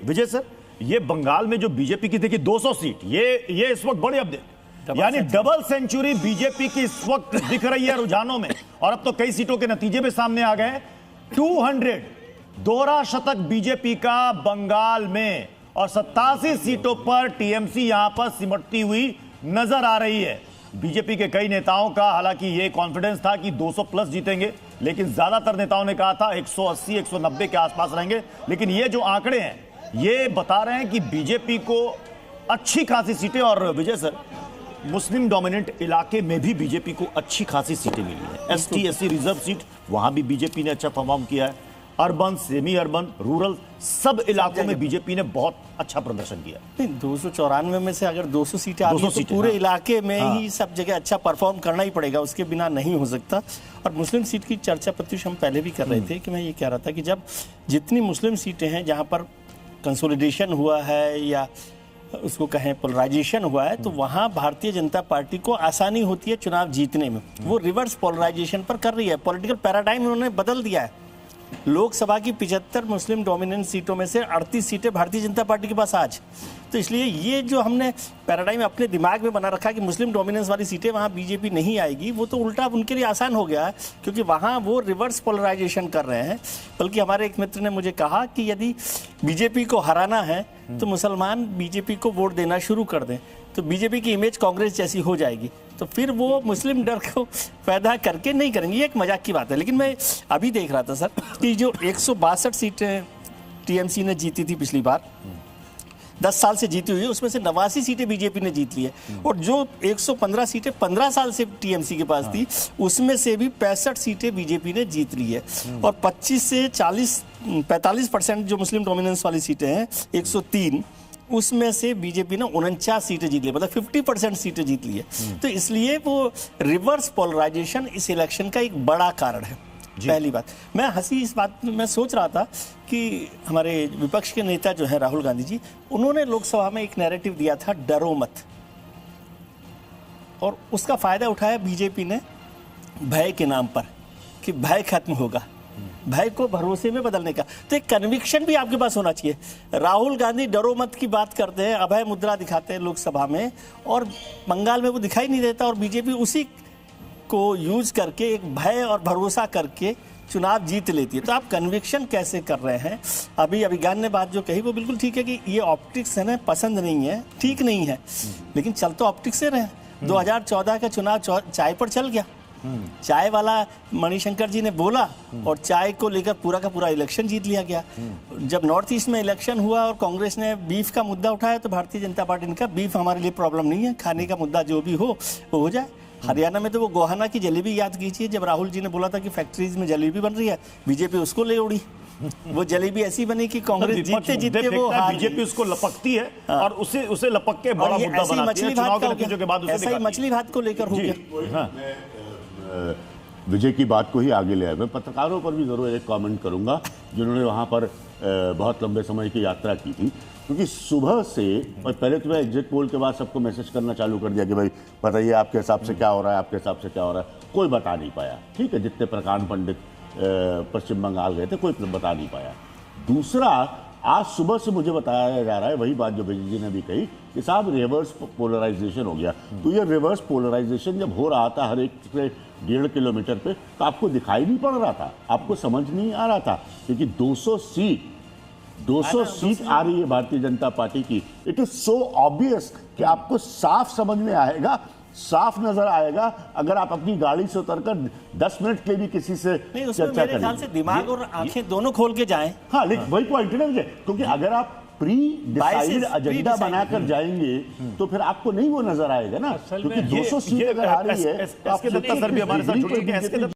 विजय sir, ये बंगाल में जो बीजेपी की देखिए 200 सीट, ये इस वक्त बड़ी अपडेट, यानी डबल सेंचुरी बीजेपी की इस वक्त दिख रही है रुझानों में, और अब तो कई सीटों के नतीजे भी सामने आ गए। 200 दोहरा शतक बीजेपी का बंगाल में, और 87 सीटों पर टीएमसी यहां पर सिमटती हुई नजर आ रही है। बीजेपी के कई नेताओं का हालांकि यह कॉन्फिडेंस था कि 200 प्लस जीतेंगे, लेकिन ज्यादातर नेताओं ने कहा था 180 190 के आसपास रहेंगे। लेकिन ये जो आंकड़े हैं ये बता रहे हैं कि बीजेपी को अच्छी खासी सीटें, और विजय सर मुस्लिम डोमिनेंट इलाके में भी बीजेपी को अच्छी खासी सीटें मिली है। एसटी एससी रिजर्व सीट वहां भी बीजेपी ने अच्छा परफॉर्म किया है। अर्बन, सेमी अर्बन, रूरल सब इलाकों में बीजेपी ने बहुत अच्छा प्रदर्शन किया। नहीं, 294 में से अगर 200 सीटें आ रही तो पूरे इलाके में ही सब जगह अच्छा परफॉर्म करना ही पड़ेगा, उसके बिना नहीं हो सकता। और मुस्लिम सीट की चर्चा प्रत्युष हम पहले भी कर रहे थे कि मैं ये कह रहा था कि जब जितनी मुस्लिम सीटें हैं जहाँ पर कंसोलिडेशन हुआ है या उसको कहें पोलराइजेशन हुआ है, तो वहाँ भारतीय जनता पार्टी को आसानी होती है चुनाव जीतने में। वो रिवर्स पोलराइजेशन पर कर रही है, पॉलिटिकल पैराडाइम उन्होंने बदल दिया है। लोकसभा की 75 मुस्लिम डोमिनेंट सीटों में से 38 सीटें भारतीय जनता पार्टी के पास आज। तो इसलिए ये जो हमने पैराडाइम अपने दिमाग में बना रखा कि मुस्लिम डोमिनेंस वाली सीटें वहाँ बीजेपी नहीं आएगी, वो तो उल्टा उनके लिए आसान हो गया है, क्योंकि वहाँ वो रिवर्स पोलराइजेशन कर रहे हैं। बल्कि हमारे एक मित्र ने मुझे कहा कि यदि बीजेपी को हराना है तो मुसलमान बीजेपी को वोट देना शुरू कर दें, तो बीजेपी की इमेज कांग्रेस जैसी हो जाएगी, तो फिर वो मुस्लिम डर को पैदा करके नहीं करेंगे। ये एक मजाक की बात है। लेकिन मैं अभी देख रहा था सर कि जो 162 सीटें टीएमसी ने जीती थी पिछली बार, 10 साल से जीती हुई है, उसमें से 89 सीटें बीजेपी ने जीत ली है। और जो 115 सीटें 15 साल से टीएमसी के पास थी, उसमें से भी 65 सीटें बीजेपी ने जीत ली है। और 25 से 45% जो मुस्लिम डोमिनेंस वाली सीटें हैं 103, उसमें से बीजेपी ने 49 सीटें जीत ली, मतलब 50% सीटें जीत ली है। तो इसलिए वो रिवर्स पोलराइजेशन इस इलेक्शन का एक बड़ा कारण है। पहली बात, मैं हंसी इस बात में मैं सोच रहा था कि हमारे विपक्ष के नेता जो है राहुल गांधी जी, उन्होंने लोकसभा में एक नैरेटिव दिया था डरो मत, और उसका फायदा उठाया बीजेपी ने भय के नाम पर कि भय खत्म होगा, भय को भरोसे में बदलने का। तो एक कन्विक्शन भी आपके पास होना चाहिए। राहुल गांधी डरो मत की बात करते हैं, अभय मुद्रा दिखाते हैं लोकसभा में, और बंगाल में वो दिखाई नहीं देता, और बीजेपी उसी को यूज करके एक भय और भरोसा करके चुनाव जीत लेती है। तो आप कन्विक्शन कैसे कर रहे हैं? अभी अभिज्ञान ने बात जो कही वो बिल्कुल ठीक है कि ये ऑप्टिक्स है ना, पसंद नहीं है, ठीक नहीं है, लेकिन चल तो ऑप्टिक्स से रहे। 2014 का चुनाव चाय पर चल गया, चाय वाला मणिशंकर जी ने बोला और चाय को लेकर पूरा का पूरा इलेक्शन जीत लिया गया। जब नॉर्थ ईस्ट में इलेक्शन हुआ और कांग्रेस ने बीफ का मुद्दा उठाया, तो भारतीय जनता पार्टी ने कहा बीफ हमारे लिए प्रॉब्लम नहीं है, खाने का मुद्दा जो भी हो वो हो जाए। हरियाणा में तो वो गोहाना की जलेबी याद कीजिए, जब राहुल जी ने बोला था कि फैक्ट्रीज में जलेबी बन रही है, बीजेपी उसको ले उड़ी। वो जलेबी ऐसी बनी कि कांग्रेस जीतते जीतते वो बीजेपी उसको लपकती है और उसे लपक के बड़ा मुद्दा बनाती है। चुनाव के नतीजों के बाद ऐसा ही मछली भात को लेकर हो गया। विजय की बात को ही आगे ले आए। मैं पत्रकारों पर भी ज़रूर एक कमेंट करूंगा जिन्होंने वहाँ पर बहुत लंबे समय की यात्रा की थी, क्योंकि सुबह से, और पहले तो मैं एग्जिट पोल के बाद सबको मैसेज करना चालू कर दिया कि भाई बताइए आपके हिसाब से क्या हो रहा है, आपके हिसाब से क्या हो रहा है। कोई बता नहीं पाया। ठीक है, जितने प्रकांड पंडित पश्चिम बंगाल गए थे, कोई बता नहीं पाया। दूसरा, आज सुबह से मुझे बताया जा रहा है वही बात जो विजय जी ने भी कही कि साहब रिवर्स पोलराइजेशन हो गया। तो ये रिवर्स पोलराइजेशन जब हो रहा था हर एक से 1.5 किलोमीटर पे, तो आपको दिखाई नहीं पड़ रहा था, आपको समझ नहीं आ रहा था, क्योंकि 200 सीट आ रही है भारतीय जनता पार्टी की। इट इज सो ऑब्वियस कि आपको साफ समझ में आएगा, साफ नजर आएगा अगर आप अपनी गाड़ी से उतरकर 10 मिनट के भी किसी से चर्चा करें। मेरे ख्याल से दिमाग और आंखें दोनों खोल के जाएं। हाँ, लेकिन वही पॉइंट है ना, क्योंकि अगर आप प्री डिसाइडेड एजेंडा बनाकर जाएंगे तो फिर आपको नहीं वो नजर आएगा ना, क्योंकि 200 सीट अगर आ रही है।